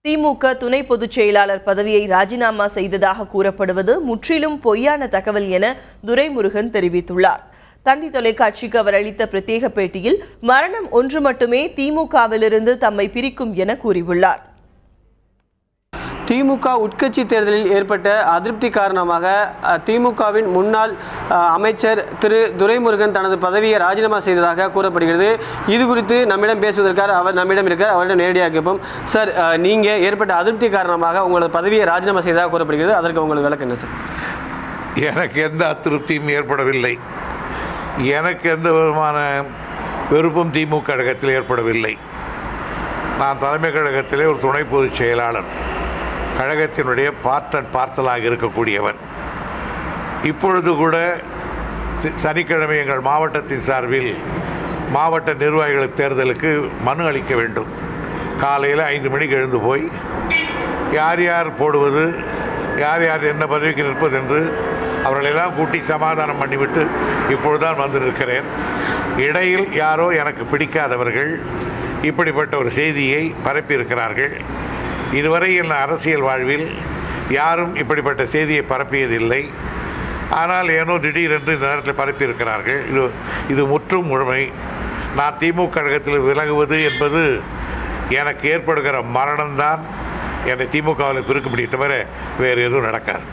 திமுக துணை பொதுச் செயலாளர் பதவியை ராஜினாமா செய்ததாக கூறப்படுவது முற்றிலும் பொய்யான தகவல் என துரைமுருகன் தெரிவித்துள்ளார். தந்தி தொலைக்காட்சிக்கு அவர் அளித்த பிரத்யேக பேட்டியில் மரணம் ஒன்று மட்டுமே திமுகவிலிருந்து தம்மை பிரிக்கும் என கூறியுள்ளார். திமுக உட்கட்சி தேர்தலில் ஏற்பட்ட அதிருப்தி காரணமாக திமுகவின் முன்னாள் அமைச்சர் திரு துரைமுருகன் தனது பதவியை ராஜினாமா செய்ததாக கூறப்படுகிறது. இது குறித்து நம்மிடம் பேசுவதற்காக அவர் நம்மிடம் இருக்கார். அவரிடம் நேரடியாக கேட்போம். சார், நீங்கள் ஏற்பட்ட அதிருப்தி காரணமாக உங்களது பதவியை ராஜினாமா செய்ததாக கூறப்படுகிறது. அதற்கு உங்களுக்கு விளக்கம் என்ன சார்? எனக்கு எந்த அதிருப்தியும் ஏற்படவில்லை. எனக்கு எந்த விதமான வெறுப்பும் திமுக கழகத்தில் ஏற்படவில்லை. நான் தலைமை கழகத்திலே ஒரு துணை பொதுச் செயலாளர், கழகத்தினுடைய பார்ட் அண்ட் பார்சலாக இருக்கக்கூடியவர். இப்பொழுது கூட சனிக்கிழமை எங்கள் மாவட்டத்தின் சார்பில் மாவட்ட நிர்வாகிகள் தேர்தலுக்கு மனு அளிக்க வேண்டும். காலையில் 5 மணிக்கு எழுந்து போய் யார் யார் போடுவது, யார் யார் என்ன பதவிக்கு நிற்பது என்று அவர்களெல்லாம் கூட்டி சமாதானம் பண்ணிவிட்டு இப்பொழுதுதான் வந்து நிற்கிறேன். இடையில் யாரோ எனக்கு பிடிக்காதவர்கள் இப்படிப்பட்ட ஒரு செய்தியை பரப்பியிருக்கிறார்கள். இதுவரை என் அரசியல் வாழ்வில் யாரும் இப்படிப்பட்ட செய்தியை பரப்பியதில்லை. ஆனால் ஏனோ திடீரென்று இந்த நேரத்தில் பரப்பியிருக்கிறார்கள். இது முற்றும் முழுமை. நான் திமுக கழகத்தில் விலகுவது என்பது எனக்கு ஏற்படுகிற மரணம்தான் என்னை திமுகவில் பிரிக்க முடியும், தவிர வேறு எதுவும் நடக்காது.